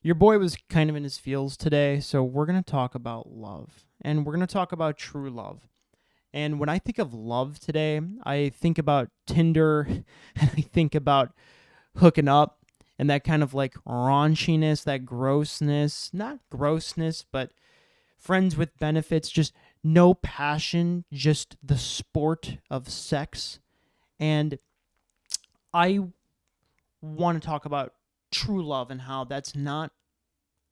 Your boy was kind of in his feels today, so we're going to talk about love. And we're going to talk about true love. And when I think of love today, I think about Tinder and I think about hooking up and that kind of like raunchiness, that grossness, not grossness, but friends with benefits, just no passion, just the sport of sex. And I want to talk about true love and how that's not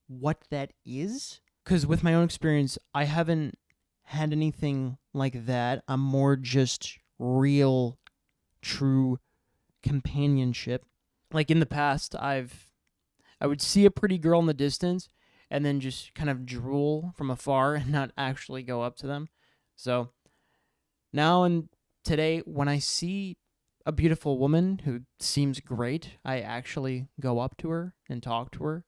what that is. Because with my own experience, I haven't had anything like that. I'm more just real, true companionship. Like in the past, I would see a pretty girl in the distance and then just kind of drool from afar and not actually go up to them. So now and today, when I see a beautiful woman who seems great, I actually go up to her and talk to her.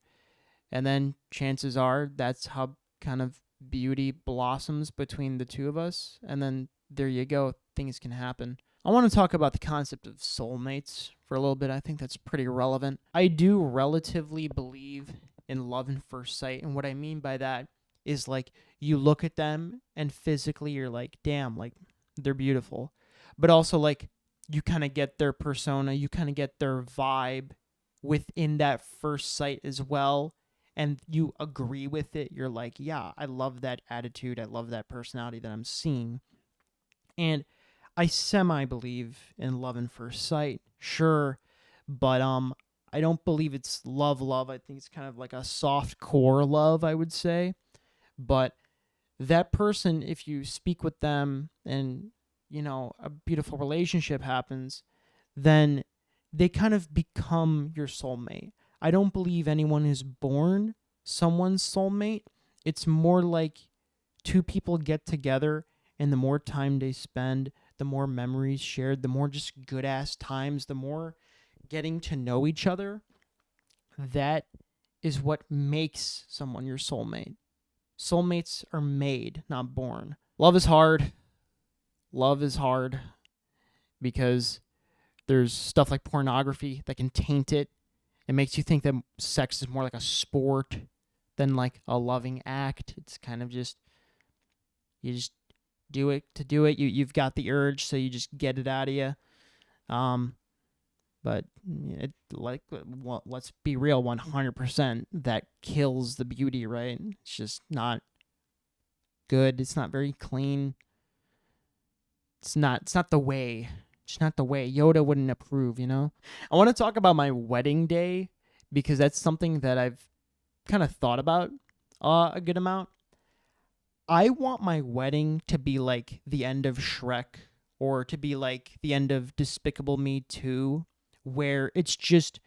And then chances are that's how kind of beauty blossoms between the two of us. And then there you go, things can happen. I want to talk about the concept of soulmates for a little bit. I think that's pretty relevant. I do relatively believe in love at first sight. And what I mean by that is like you look at them and physically you're like, damn, like they're beautiful. But also like you kind of get their persona, you kind of get their vibe within that first sight as well. And you agree with it. You're like, yeah, I love that attitude. I love that personality that I'm seeing. And I semi believe in love at first sight, sure, but I don't believe it's love. I think it's kind of like a soft core love, I would say. But that person, if you speak with them and a beautiful relationship happens, then they kind of become your soulmate. I don't believe anyone is born someone's soulmate. It's more like two people get together, and the more time they spend, the more memories shared, the more just good ass times, the more getting to know each other. That is what makes someone your soulmate. Soulmates are made, not born. Love is hard. Love is hard because there's stuff like pornography that can taint it. It makes you think that sex is more like a sport than like a loving act. It's kind of just, you just do it to do it. You've got the urge, so you just get it out of you. But let's be real, 100% that kills the beauty, right? It's just not good. It's not very clean. It's not the way. It's not the way. Yoda wouldn't approve, I want to talk about my wedding day because that's something that I've kind of thought about a good amount. I want my wedding to be like the end of Shrek or to be like the end of Despicable Me 2, where it's just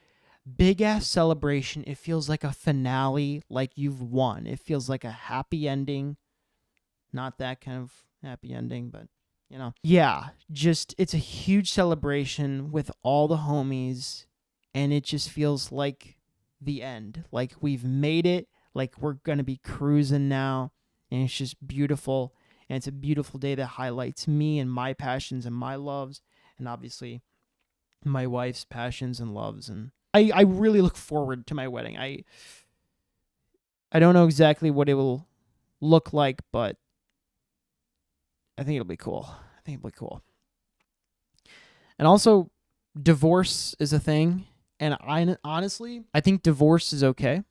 big ass celebration. It feels like a finale, like you've won. It feels like a happy ending. Not that kind of happy ending, but yeah, just it's a huge celebration with all the homies, and it just feels like the end. Like we've made it, like we're going to be cruising now, and it's just beautiful. And it's a beautiful day that highlights me and my passions and my loves, and obviously my wife's passions and loves. And I really look forward to my wedding. I don't know exactly what it will look like, but I think it'll be cool. And also, divorce is a thing. And I think divorce is okay.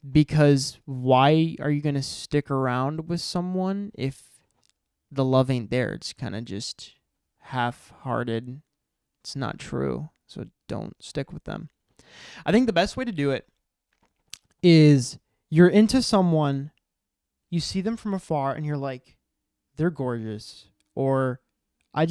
Because why are you going to stick around with someone if the love ain't there? It's kind of just half-hearted. It's not true. So don't stick with them. I think the best way to do it is you're into someone, you see them from afar, and you're like, they're gorgeous. Or I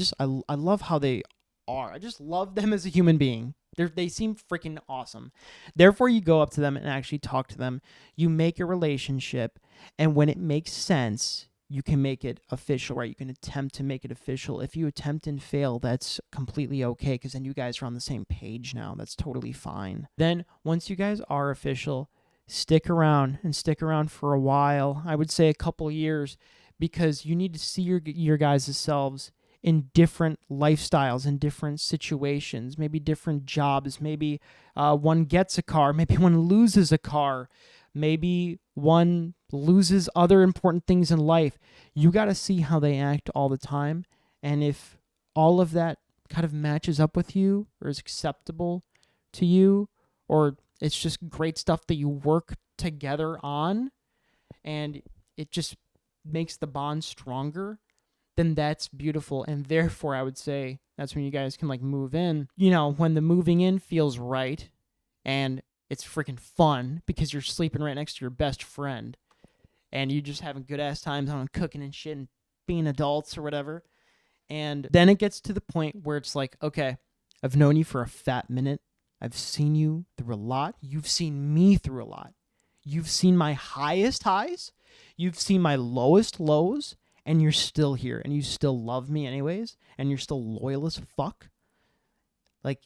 love how they are. I just love them as a human being. They seem freaking awesome. Therefore, you go up to them and actually talk to them. You make a relationship, and when it makes sense, you can make it official, right? You can attempt to make it official. If you attempt and fail, that's completely okay because then you guys are on the same page now. That's totally fine. Then, once you guys are official, stick around for a while. I would say a couple years because you need to see your guys' selves in different lifestyles, in different situations, maybe different jobs. Maybe one gets a car, maybe one loses a car, maybe one loses other important things in life. You got to see how they act all the time. And if all of that kind of matches up with you or is acceptable to you, or it's just great stuff that you work together on and it just makes the bond stronger, then that's beautiful. And therefore, I would say that's when you guys can like move in. You know, when the moving in feels right and it's freaking fun because you're sleeping right next to your best friend and you just having good ass times on cooking and shit and being adults or whatever. And then it gets to the point where it's like, okay, I've known you for a fat minute. I've seen you through a lot. You've seen me through a lot. You've seen my highest highs. You've seen my lowest lows. And you're still here. And you still love me anyways. And you're still loyal as fuck. Like,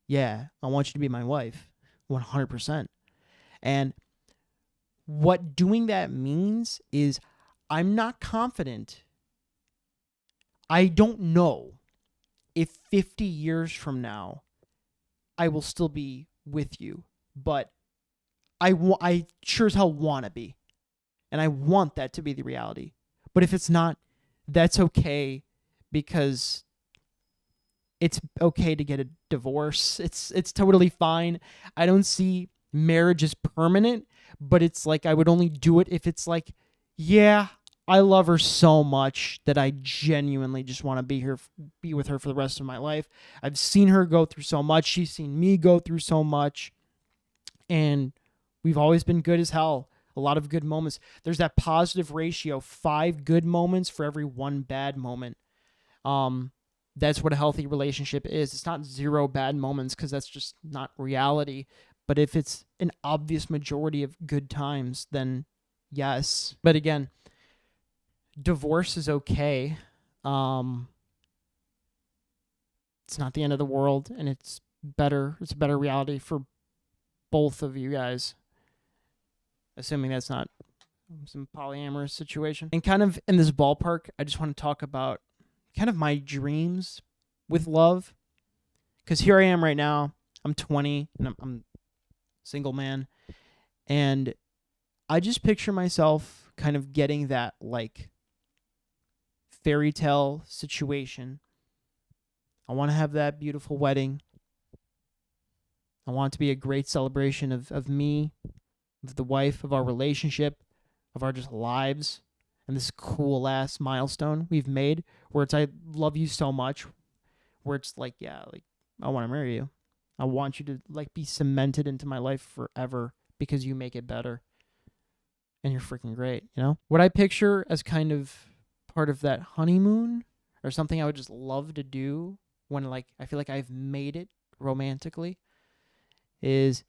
yeah, I want you to be my wife. 100%. And what doing that means is I'm not confident. I don't know if 50 years from now I will still be with you, but I sure as hell want to be, and I want that to be the reality. But if it's not, that's okay, because it's okay to get a divorce. It's totally fine. I don't see marriage as permanent, but it's like I would only do it if it's like, yeah, I love her so much that I genuinely just want to be with her for the rest of my life. I've seen her go through so much. She's seen me go through so much. And we've always been good as hell. A lot of good moments. There's that positive ratio, 5 good moments for every 1 bad moment. That's what a healthy relationship is. It's not 0 bad moments, because that's just not reality. But if it's an obvious majority of good times, then yes. But again, divorce is okay. It's not the end of the world, and it's better. It's a better reality for both of you guys. Assuming that's not some polyamorous situation. And kind of in this ballpark, I just want to talk about kind of my dreams with love. Because here I am right now. I'm 20, and I'm a single man. And I just picture myself kind of getting that, like, fairy tale situation. I want to have that beautiful wedding. I want it to be a great celebration of me, of the wife, of our relationship, of our just lives, and this cool ass milestone we've made, where it's I love you so much, where it's like, yeah, like I want to marry you. I want you to like be cemented into my life forever because you make it better. And you're freaking great, you know? What I picture as kind of part of that honeymoon, or something I would just love to do when like I feel like I've made it romantically, is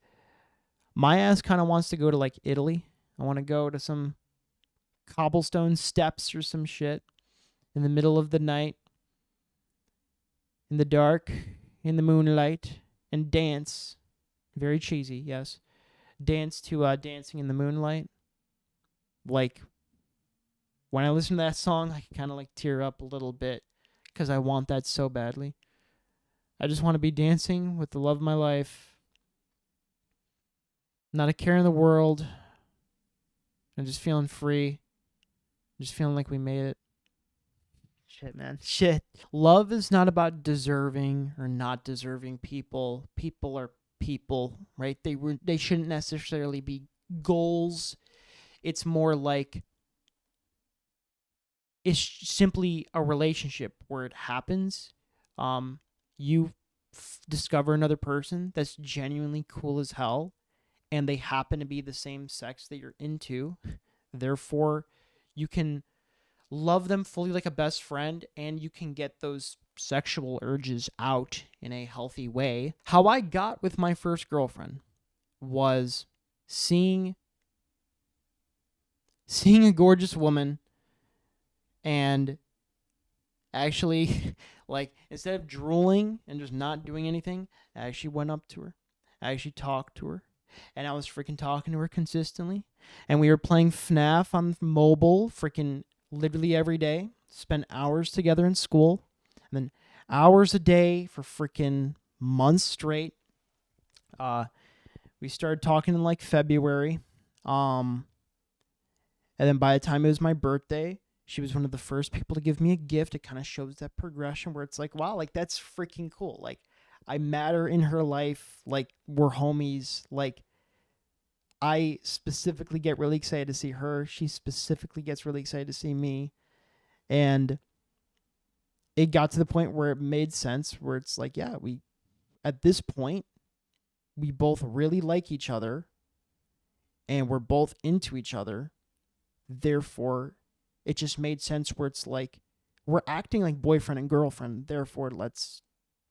my ass kind of wants to go to like Italy. I want to go to some cobblestone steps or some shit in the middle of the night, in the dark, in the moonlight, and dance. Very cheesy, yes. Dance to Dancing in the Moonlight. Like, when I listen to that song, I can kind of like tear up a little bit because I want that so badly. I just want to be dancing with the love of my life. Not a care in the world. I'm just feeling free. Just feeling like we made it. Shit, man. Shit. Love is not about deserving or not deserving people. People are people, right? They shouldn't necessarily be goals. It's more like it's simply a relationship where it happens. You discover another person that's genuinely cool as hell, and they happen to be the same sex that you're into. Therefore, you can love them fully like a best friend, and you can get those sexual urges out in a healthy way. How I got with my first girlfriend was seeing a gorgeous woman, and actually, like, instead of drooling and just not doing anything, I actually went up to her. I actually talked to her. And I was freaking talking to her consistently. And we were playing FNAF on mobile freaking literally every day. Spent hours together in school. And then hours a day for freaking months straight. Uh, we started talking in like February. Um, and then by the time it was my birthday, she was one of the first people to give me a gift. It kind of shows that progression where it's like, wow, like that's freaking cool. Like I matter in her life. Like we're homies. Like I specifically get really excited to see her. She specifically gets really excited to see me. And it got to the point where it made sense where it's like, yeah, we at this point, we both really like each other and we're both into each other. Therefore, it just made sense where it's like we're acting like boyfriend and girlfriend. Therefore, let's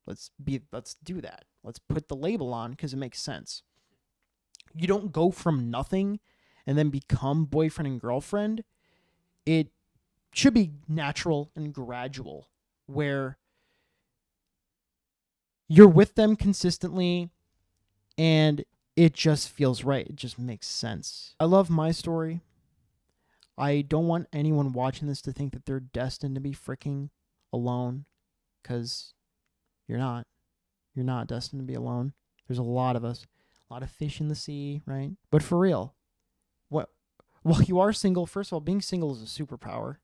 do that. Let's put the label on because it makes sense. You don't go from nothing and then become boyfriend and girlfriend. It should be natural and gradual where you're with them consistently and it just feels right. It just makes sense. I love my story. I don't want anyone watching this to think that they're destined to be freaking alone because you're not. You're not destined to be alone. There's a lot of us, a lot of fish in the sea, right? But for real, what? While you are single, first of all, being single is a superpower.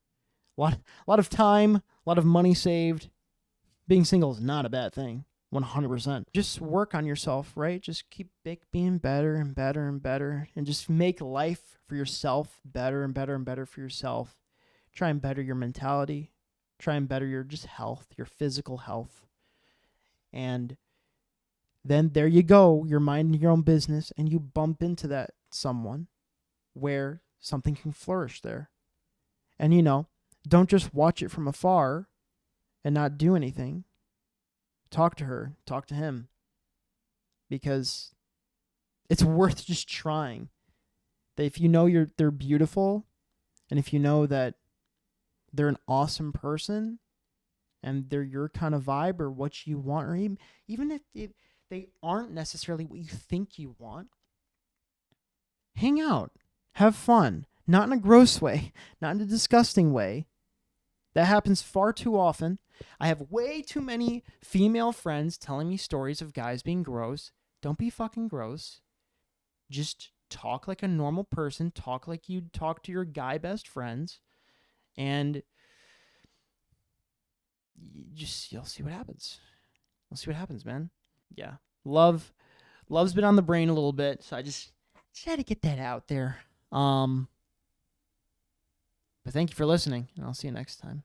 A lot of time, a lot of money saved. Being single is not a bad thing. 100%. Just work on yourself, right? Just keep being better and better and better, and just make life for yourself better and better and better for yourself. Try and better your mentality. Try and better your just health, your physical health. And then there you go. You're minding your own business, and you bump into that someone where something can flourish there. And don't just watch it from afar and not do anything. Talk to her, talk to him, because it's worth just trying. That if you know they're beautiful, and if you know that they're an awesome person, and they're your kind of vibe or what you want, or even if they aren't necessarily what you think you want, hang out, have fun, not in a gross way, not in a disgusting way. That happens far too often. I have way too many female friends telling me stories of guys being gross. Don't be fucking gross. Just talk like a normal person. Talk like you'd talk to your guy best friends. And you'll see what happens. We'll see what happens, man. Yeah. Love's been on the brain a little bit, so I just had to get that out there. But thank you for listening, and I'll see you next time.